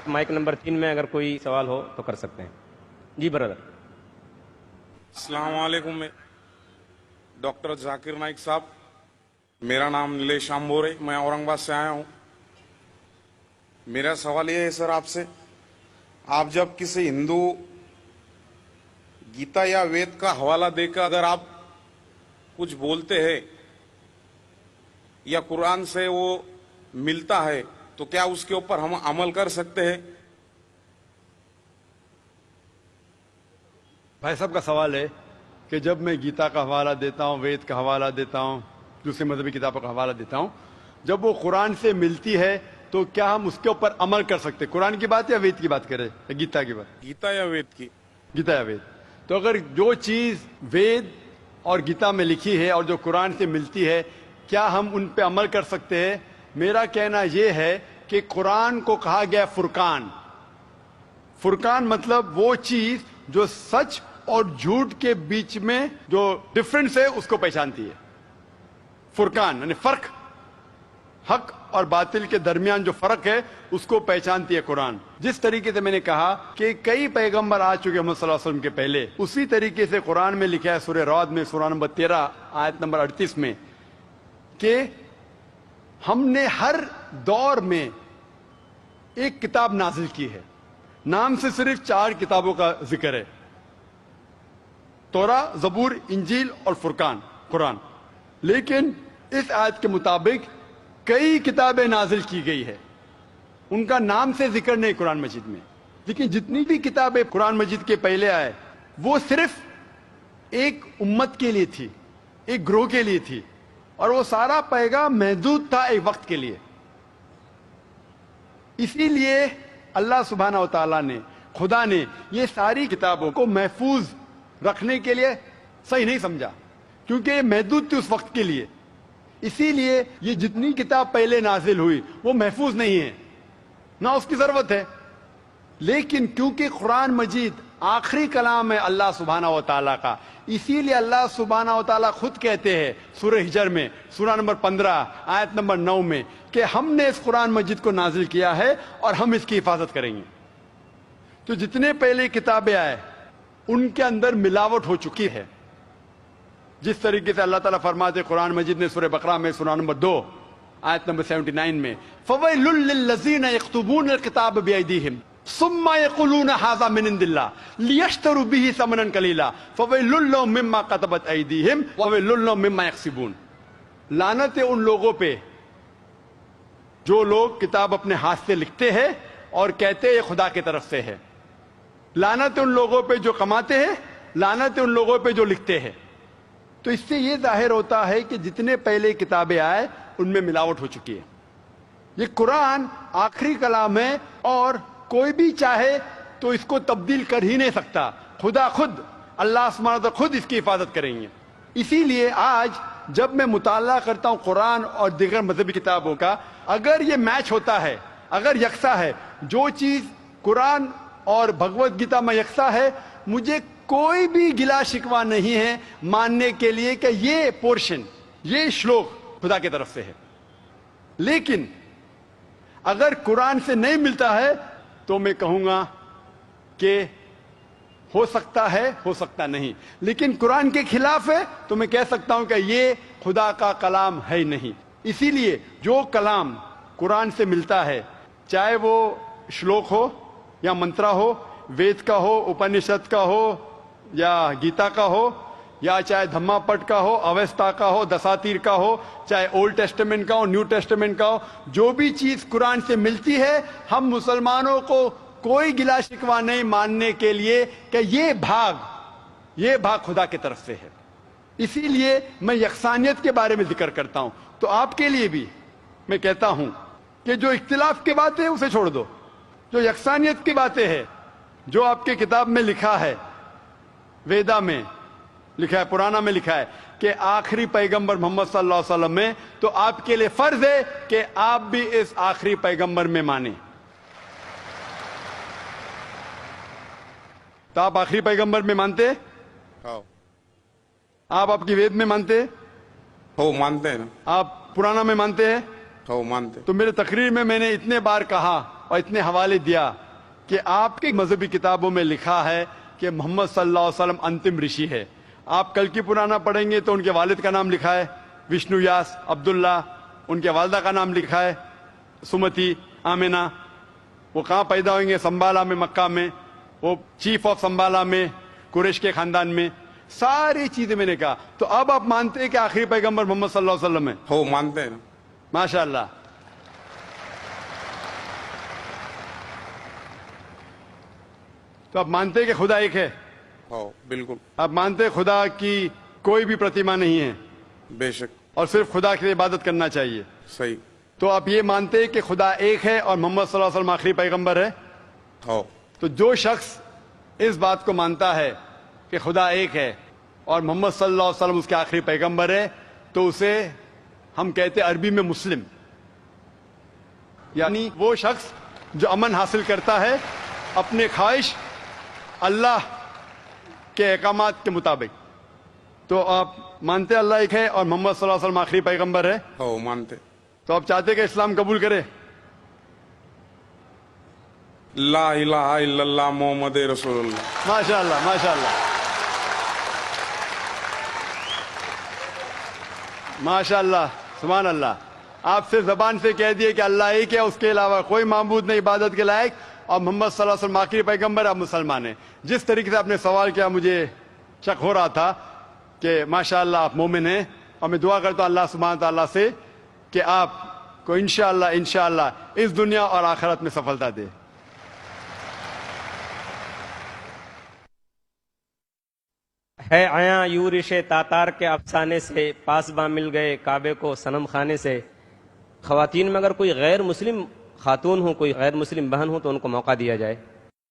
Mic number 3 میں اگر کوئی سوال ہو تو کر سکتے ہیں. جی برادر. السلام علیکم. ڈاکٹر ذاکر نائک صاحب، میرا نام نیلیش آمبور ہے، میں اورنگ آباد سے آیا ہوں. میرا سوال یہ ہے سر آپ سے، آپ جب کسی ہندو گیتا یا وید کا حوالہ دے کر اگر آپ کچھ بولتے ہیں یا قرآن سے وہ ملتا ہے تو کیا اس کے اوپر ہم عمل کر سکتے ہیں؟ بھائی صاحب کا سوال ہے کہ جب میں گیتا کا حوالہ دیتا ہوں، وید کا حوالہ دیتا ہوں، دوسری مذہبی کتابوں کا حوالہ دیتا ہوں، جب وہ قرآن سے ملتی ہے تو کیا ہم اس کے اوپر عمل کر سکتے؟ قرآن کی بات یا وید کی بات کریں یا گیتا کی بات؟ گیتا یا وید کی؟ گیتا یا وید. تو اگر جو چیز وید اور گیتا میں لکھی ہے اور جو قرآن سے ملتی ہے، کیا ہم ان پہ عمل کر سکتے ہیں؟ میرا کہنا یہ ہے کہ قرآن کو کہا گیا فرقان. فرقان مطلب وہ چیز جو سچ اور جھوٹ کے بیچ میں جو ڈفرنس ہے اس کو پہچانتی ہے. فرقان یعنی فرق، حق اور باطل کے درمیان جو فرق ہے اس کو پہچانتی ہے قرآن. جس طریقے سے میں نے کہا کہ کئی پیغمبر آ چکے محمد صلی اللہ علیہ وسلم کے پہلے، اسی طریقے سے قرآن میں لکھا ہے سورہ رعد میں سورہ نمبر 13 آیت نمبر 38 میں کہ ہم نے ہر دور میں ایک کتاب نازل کی ہے. نام سے صرف 4 کتابوں کا ذکر ہے: توراہ، زبور، انجیل اور فرقان، قرآن. لیکن اس آیت کے مطابق کئی کتابیں نازل کی گئی ہے، ان کا نام سے ذکر نہیں قرآن مجید میں. لیکن جتنی بھی کتابیں قرآن مجید کے پہلے آئے وہ صرف ایک امت کے لیے تھی، ایک گروہ کے لیے تھی، اور وہ سارا پیغام محدود تھا ایک وقت کے لیے. اسی لیے اللہ سبحانہ و تعالیٰ نے، خدا نے یہ ساری کتابوں کو محفوظ رکھنے کے لیے صحیح نہیں سمجھا، کیونکہ یہ محدود تھی اس وقت کے لیے. اسی لیے یہ جتنی کتاب پہلے نازل ہوئی وہ محفوظ نہیں ہے، نہ اس کی ضرورت ہے. لیکن کیونکہ قرآن مجید آخری کلام ہے اللہ سبحانہ و تعالیٰ کا، اسی لیے اللہ سبحانہ و تعالیٰ خود کہتے ہیں سورہ ہجر میں سورہ نمبر 15 آیت نمبر 9 میں کہ ہم نے اس قرآن مجید کو نازل کیا ہے اور ہم اس کی حفاظت کریں گے. تو جتنے پہلے کتابیں آئے ان کے اندر ملاوٹ ہو چکی ہے. جس طریقے سے اللہ تعالیٰ فرماتے قرآن مجید نے سورہ بقرہ میں سورہ نمبر 2 آیت نمبر 79 میں فَوَيْلٌ لِّلَّذِينَ يَكْتُبُونَ الْكِتَابَ بِأَيْدِيهِمْ ثُمَّ يَقُولُونَ هَٰذَا مِنْ عِندِ اللَّهِ لِيَشْتَرُوا بِهِ ثَمَنًا قَلِيلًا فَوَيْلٌ لَّهُم مِّمَّا كَتَبَتْ أَيْدِيهِمْ وَوَيْلٌ لَّهُم مِّمَّا يَكْسِبُونَ. لعنت ہے ان لوگوں پہ جو لوگ کتاب اپنے ہاتھ سے لکھتے ہیں اور کہتے ہیں یہ خدا کی طرف سے ہے. لعنت ہے ان لوگوں پہ جو کماتے ہیں، لعنت ہے ان لوگوں پہ جو لکھتے ہیں. تو اس سے یہ ظاہر ہوتا ہے کہ جتنے پہلے کتابیں آئے ان میں ملاوٹ ہو چکی ہے. یہ قرآن آخری کلام ہے اور کوئی بھی چاہے تو اس کو تبدیل کر ہی نہیں سکتا. خدا خود، اللہ سبحانہ وتعالی خود اس کی حفاظت کریں گے. اسی لیے آج جب میں مطالعہ کرتا ہوں قرآن اور دیگر مذہبی کتابوں کا، اگر یہ میچ ہوتا ہے، اگر یکساں ہے، جو چیز قرآن اور بھگوت گیتا میں یکساں ہے، مجھے کوئی بھی گلا شکوہ نہیں ہے ماننے کے لیے کہ یہ پورشن، یہ شلوک خدا کی طرف سے ہے. لیکن اگر قرآن سے نہیں ملتا ہے تو میں کہوں گا کہ ہو سکتا ہے، ہو سکتا نہیں. لیکن قرآن کے خلاف ہے تو میں کہہ سکتا ہوں کہ یہ خدا کا کلام ہے نہیں. اسی لیے جو کلام قرآن سے ملتا ہے، چاہے وہ شلوک ہو یا منترا ہو، وید کا ہو، اپنشد کا ہو یا گیتا کا ہو، یا چاہے دھما پٹ کا ہو، اویستا کا ہو، دساتیر کا ہو، چاہے اولڈ ٹیسٹمنٹ کا ہو، نیو ٹیسٹمنٹ کا ہو، جو بھی چیز قرآن سے ملتی ہے، ہم مسلمانوں کو کوئی گلا شکوہ نہیں ماننے کے لیے کہ یہ بھاگ خدا کی طرف سے ہے. اسی لیے میں یکسانیت کے بارے میں ذکر کرتا ہوں. تو آپ کے لیے بھی میں کہتا ہوں کہ جو اختلاف کی بات ہے اسے چھوڑ دو، جو یکسانیت کی باتیں ہیں، جو آپ کے کتاب میں لکھا ہے، ویدا میں لکھا ہے، پرانا میں لکھا ہے کہ آخری پیغمبر محمد صلی اللہ علیہ وسلم میں، تو آپ کے لیے فرض ہے کہ آپ بھی اس آخری پیغمبر میں مانیں. تو آپ آخری پیغمبر میں مانتے؟ آپ کی وید میں مانتے؟ ہو مانتے ہیں نا. آپ پرانا میں مانتے ہیں؟ ہو مانتے. تو میرے تقریر میں نے اتنے بار کہا اور اتنے حوالے دیا کہ آپ کے مذہبی کتابوں میں لکھا ہے کہ محمد صلی اللہ علیہ وسلم انتم رشی ہے. آپ کل کی پرانا پڑھیں گے تو ان کے والد کا نام لکھا ہے وشنو یاس عبداللہ، ان کے والدہ کا نام لکھا ہے سمتی آمینہ. وہ کہاں پیدا ہوئیں گے؟ سنبالا میں، مکہ میں. وہ چیف آف سنبالا میں، قریش کے خاندان میں. ساری چیزیں میں نے کہا. تو اب آپ مانتے ہیں کہ آخری پیغمبر محمد صلی اللہ علیہ وسلم ہے؟ ہو مانتے ہیں. ماشاء اللہ. تو آپ مانتے ہیں کہ خدا ایک ہے؟ ہو بالکل. آپ مانتے ہیں خدا کی کوئی بھی پرتیما نہیں ہے بے شک. اور صرف خدا کی عبادت کرنا چاہیے؟ صحیح. تو آپ یہ مانتے ہیں کہ خدا ایک ہے اور محمد صلی اللہ علیہ وسلم آخری پیغمبر ہے؟ ہو. تو جو شخص اس بات کو مانتا ہے کہ خدا ایک ہے اور محمد صلی اللہ علیہ وسلم اس کے آخری پیغمبر ہے تو اسے ہم کہتے ہیں عربی میں مسلم، یعنی وہ شخص جو امن حاصل کرتا ہے اپنے خواہش اللہ کے احکامات کے مطابق. تو آپ مانتے اللہ ایک ہے اور محمد صلی اللہ علیہ وسلم آخری پیغمبر ہے؟ ہو مانتے. تو آپ چاہتے کہ اسلام قبول کرے؟ لا الہ الا اللہ محمد رسول اللہ. ماشاء اللہ، ماشاء اللہ، ماشاء اللہ، سبحان اللہ. آپ سے زبان سے کہہ دیے کہ اللہ ایک ہے، اس کے علاوہ کوئی معبود نہیں عبادت کے لائق، اور محمد صلی اللہ علیہ وسلم آخری پیغمبر، آپ مسلمان ہیں. جس طریقے سے آپ نے سوال کیا مجھے شک ہو رہا تھا کہ ماشاء اللہ آپ مومن ہیں، اور میں دعا کرتا ہوں اللہ سبحانہ تعالیٰ سے کہ آپ کو انشاءاللہ اس دنیا اور آخرت میں سفلتا دے. ہے آیا یورش تاتار کے افسانے سے، پاسباں مل گئے کعبے کو صنم خانے سے. خواتین میں اگر کوئی غیر مسلم خاتون ہو، کوئی غیر مسلم بہن ہو تو ان کو موقع دیا جائے.